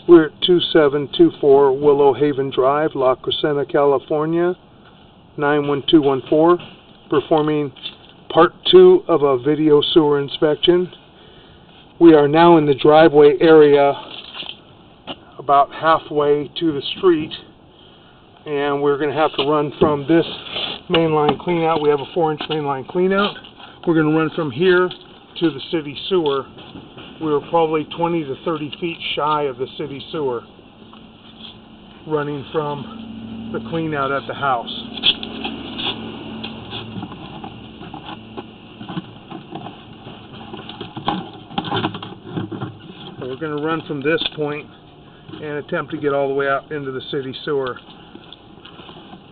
We're at 2724 Willowhaven Drive, La Crescenta, California, 91214, performing part 2 of a video sewer inspection. We are now in the driveway area, about halfway to the street, and we're going to have to run from this mainline cleanout. We have a 4-inch mainline cleanout. We're going to run from here to the city sewer. We were probably 20 to 30 feet shy of the city sewer, running from the cleanout at the house. So we're going to run from this point and attempt to get all the way out into the city sewer.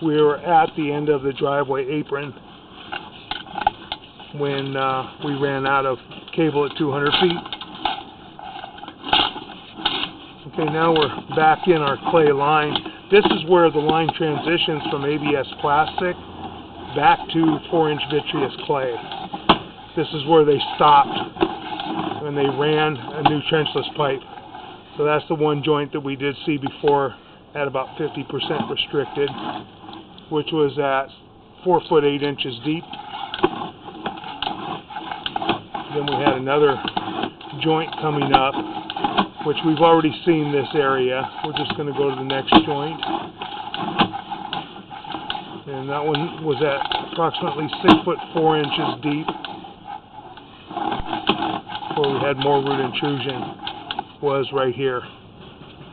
We were at the end of the driveway apron when we ran out of cable at 200 feet. Okay, now we're back in our clay line. This is where the line transitions from ABS plastic back to 4-inch vitreous clay. This is where they stopped when they ran a new trenchless pipe. So that's the one joint that we did see before at about 50% restricted, which was at 4 foot 8 inches deep. Then we had another joint coming up, which we've already seen this area. We're just going to go to the next joint. And that one was at approximately 6 foot 4 inches deep, where we had more root intrusion, was right here.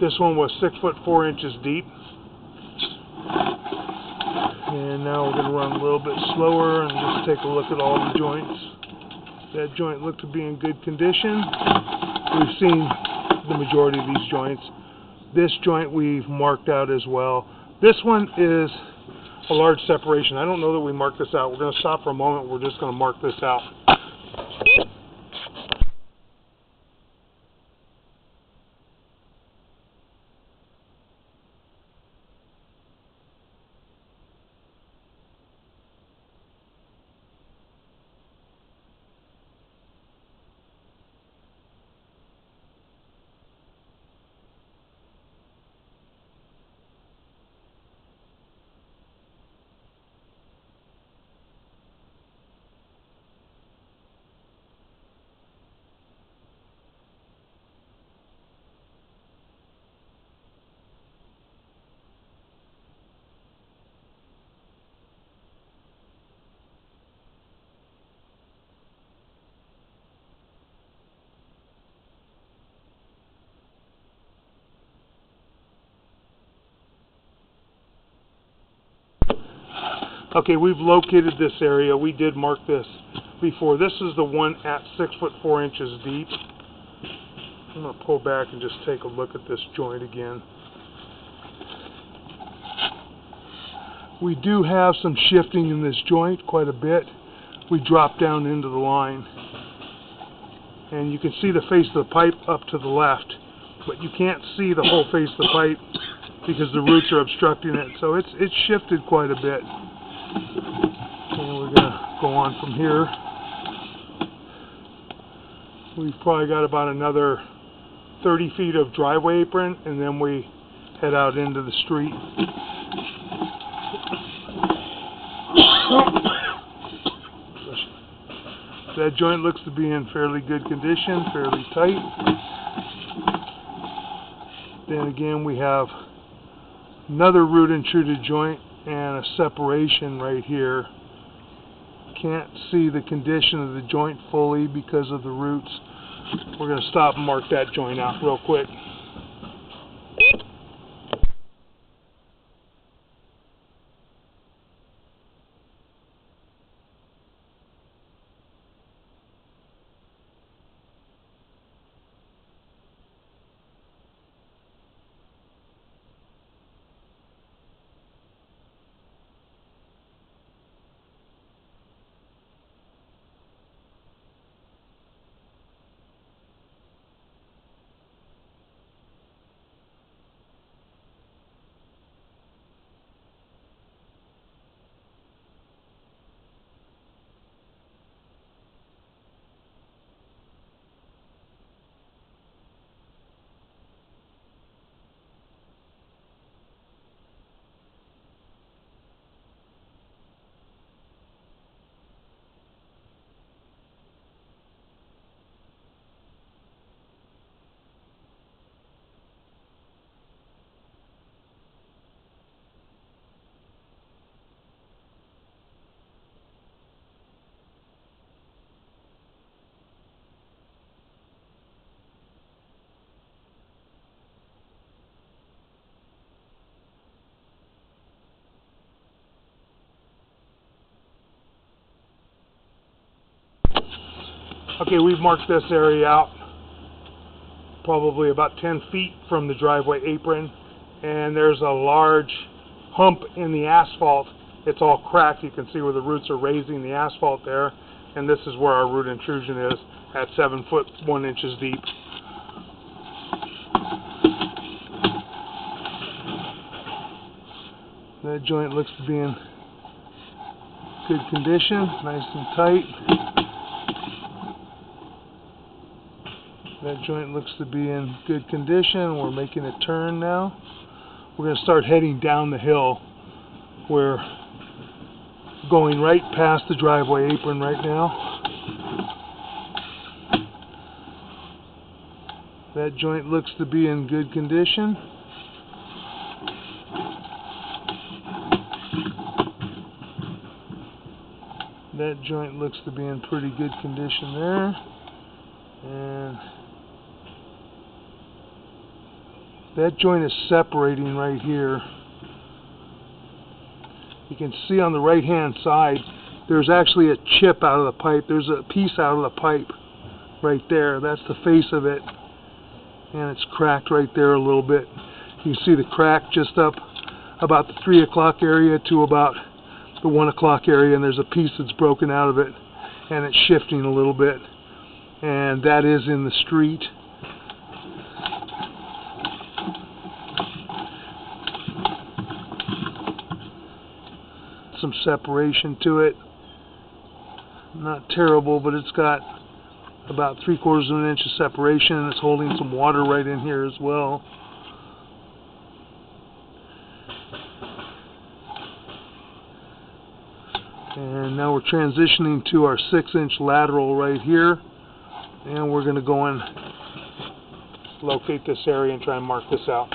This one was 6 foot 4 inches deep. And now we're going to run a little bit slower and just take a look at all the joints. That joint looked to be in good condition. We've seen the majority of these joints. This joint we've marked out as well. This one is a large separation. I don't know that we marked this out. We're going to stop for a moment. We're just going to mark this out. Okay, we've located this area. We did mark this before. This is the one at 6 foot 4 inches deep. I'm going to pull back and just take a look at this joint again. We do have some shifting in this joint quite a bit. We drop down into the line, and you can see the face of the pipe up to the left, but you can't see the whole face of the pipe because the roots are obstructing it. So it's shifted quite a bit. And we're going to go on from here. We've probably got about another 30 feet of driveway apron, and then we head out into the street. That joint looks to be in fairly good condition, fairly tight. Then again, we have another root intruded joint and a separation right here. Can't see the condition of the joint fully because of the roots. We're going to stop and mark that joint out real quick. Okay, we've marked this area out probably about 10 feet from the driveway apron, and there's a large hump in the asphalt. It's all cracked. You can see where the roots are raising the asphalt there, and this is where our root intrusion is at 7 foot 1 inches deep. That joint looks to be in good condition, nice and tight. That joint looks to be in good condition. We're making a turn now. We're going to start heading down the hill. We're going right past the driveway apron right now. That joint looks to be in good condition. That joint looks to be in pretty good condition there. And that joint is separating right here. You can see on the right hand side there's actually a chip out of the pipe. There's a piece out of the pipe right there. That's the face of it. And it's cracked right there a little bit. You can see the crack just up about the 3 o'clock area to about the 1 o'clock area, and there's a piece that's broken out of it, and it's shifting a little bit. And that is in the street. Some separation to it. Not terrible, but it's got about 3/4 of an inch of separation, and it's holding some water right in here as well. And now we're transitioning to our 6-inch lateral right here, and we're going to go and locate this area and try and mark this out.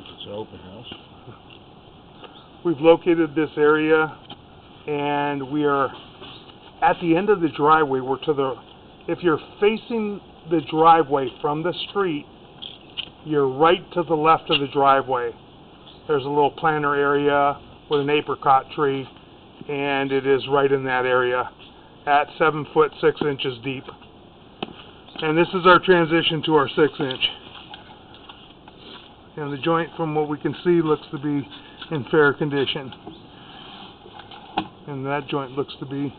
It's an open house. We've located this area, and we are at the end of the driveway. We're to the, if you're facing the driveway from the street, you're right to the left of the driveway. There's a little planter area with an apricot tree, and it is right in that area at 7 foot 6 inches deep. And this is our transition to our 6-inch. And the joint, from what we can see, looks to be in fair condition. And that joint looks to be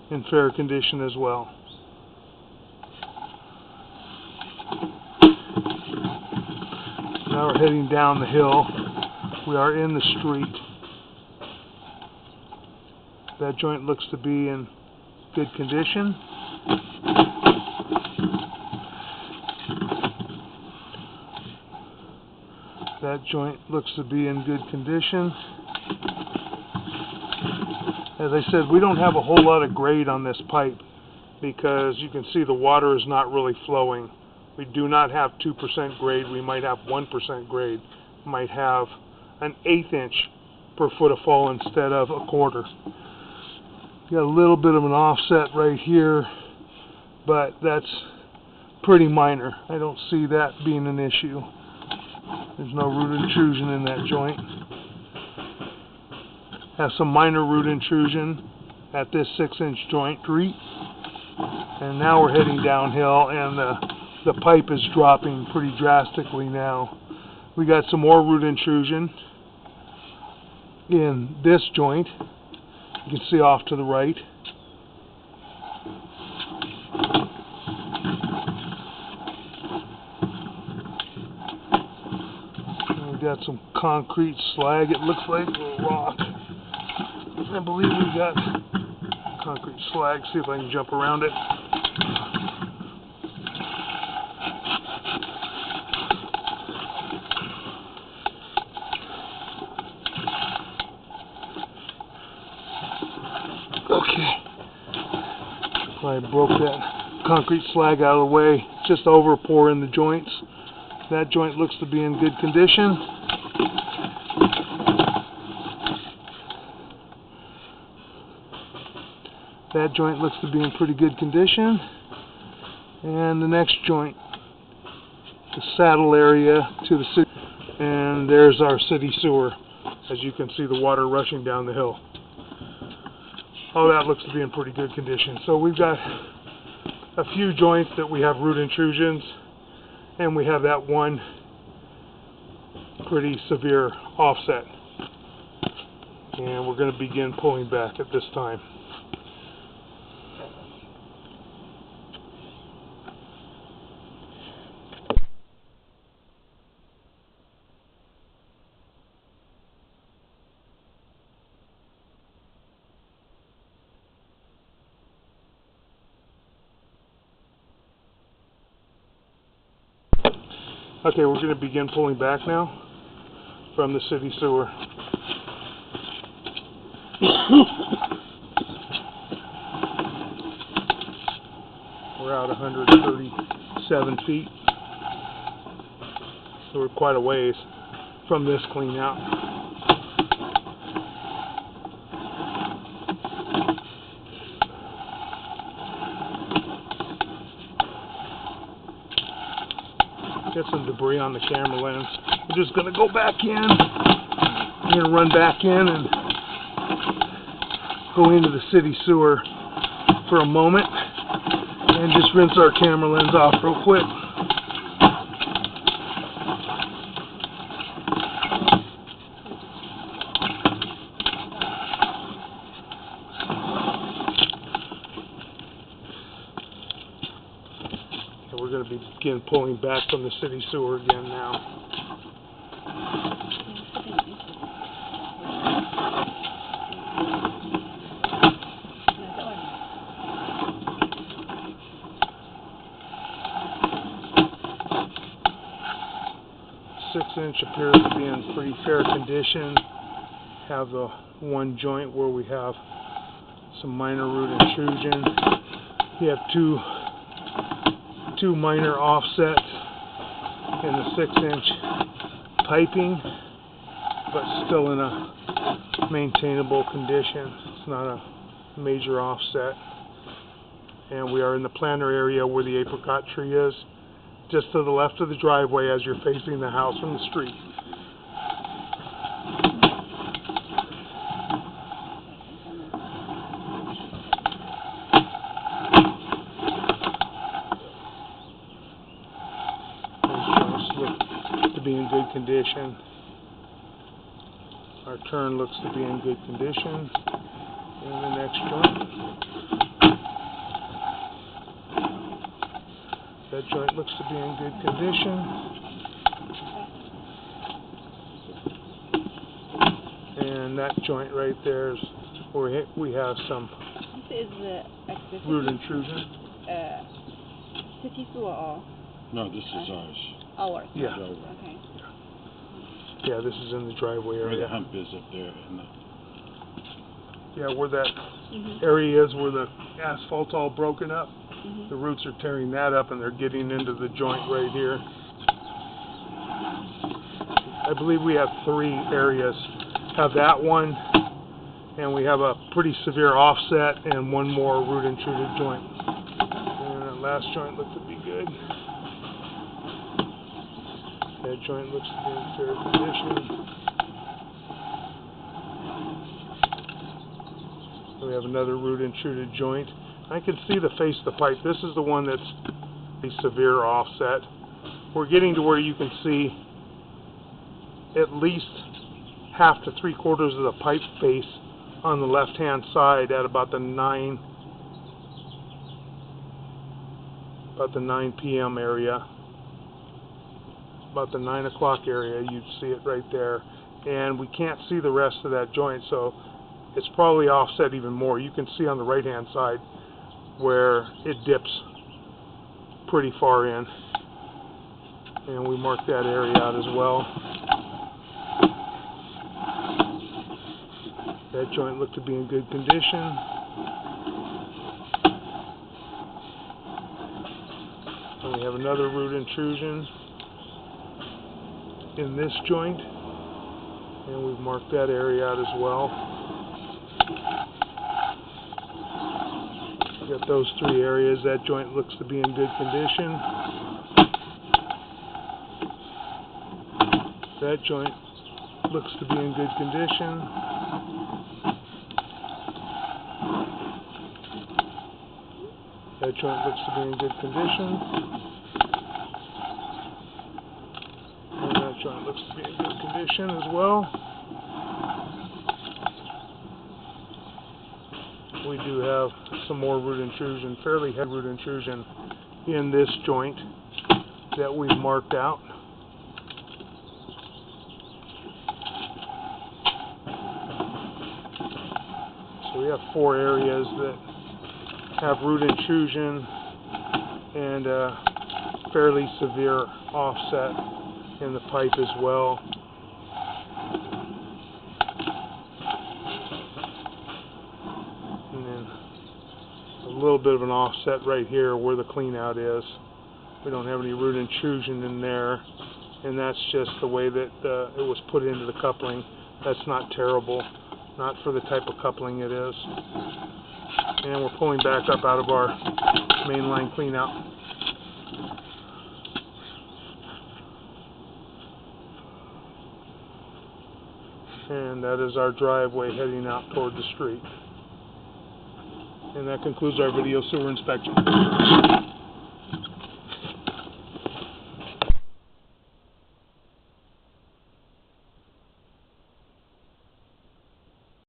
in fair condition as well. Now we're heading down the hill. We are in the street. That joint looks to be in good condition. That joint looks to be in good condition. As I said, we don't have a whole lot of grade on this pipe because you can see the water is not really flowing. We do not have 2% grade. We might have 1% grade. Might have an 1/8 inch per foot of fall instead of 1/4. Got a little bit of an offset right here, but that's pretty minor. I don't see that being an issue. There's no root intrusion in that joint. Has some minor root intrusion at this 6-inch joint reach. And now we're heading downhill, and the pipe is dropping pretty drastically now. We got some more root intrusion in this joint. You can see off to the right. And we got some concrete slag, it looks like, or rock. I believe we got concrete slag. See if I can jump around it. Okay. I broke that concrete slag out of the way. Just over pour in the joints. That joint looks to be in good condition. That joint looks to be in pretty good condition. And the next joint, the saddle area to the city. And there's our city sewer. As you can see, the water rushing down the hill. Oh, that looks to be in pretty good condition. So we've got a few joints that we have root intrusions, and we have that one pretty severe offset. And we're going to begin pulling back at this time. Okay, we're going to begin pulling back now from the city sewer. We're out 137 feet, so we're quite a ways from this clean out. Get some debris on the camera lens. We're just going to go back in. We're going to run back in and go into the city sewer for a moment and just rinse our camera lens off real quick. We're going to begin pulling back from the city sewer again now. Six-inch appears to be in pretty fair condition. Have the one joint where we have some minor root intrusion. We have two minor offsets in the 6-inch piping, but still in a maintainable condition. It's not a major offset. And we are in the planter area where the apricot tree is, just to the left of the driveway as you're facing the house from the street. To be in good condition. Our turn looks to be in good condition. And the next joint. That joint looks to be in good condition. And that joint right there is we have some This is the root intrusion. city sewer or? No, this is ours. Ours. Yeah. Okay. Yeah, this is in the driveway Where area. the hump is up there. And Yeah, where that area is where the asphalt's all broken up. Mm-hmm. The roots are tearing that up and they're getting into the joint right here. I believe we have 3 areas. Have that one, and we have a pretty severe offset and 1 more root intruded joint. And that last joint looked to be good. That joint looks to be in fair condition. We have another root intruded joint. I can see the face of the pipe. This is the one that's a severe offset. We're getting to where you can see at least half to 3/4 of the pipe face on the left hand side at about the 9 p.m. area. About the 9 o'clock area, you'd see it right there. And we can't see the rest of that joint, so it's probably offset even more. You can see on the right hand side where it dips pretty far in. And we marked that area out as well. That joint looked to be in good condition. And we have another root intrusion in this joint, and we've marked that area out as well. Got those 3 areas. That joint looks to be in good condition. That joint looks to be in good condition. That joint looks to be in good condition. And that joint looks to be in good condition as well. We do have some more root intrusion, fairly heavy root intrusion in this joint that we've marked out. So we have 4 areas that have root intrusion and fairly severe offset in the pipe as well. And then a little bit of an offset right here where the clean out is. We don't have any root intrusion in there, and that's just the way that it was put into the coupling. That's not terrible, not for the type of coupling it is. And we're pulling back up out of our mainline clean out. And that is our driveway heading out toward the street. And that concludes our video sewer inspection.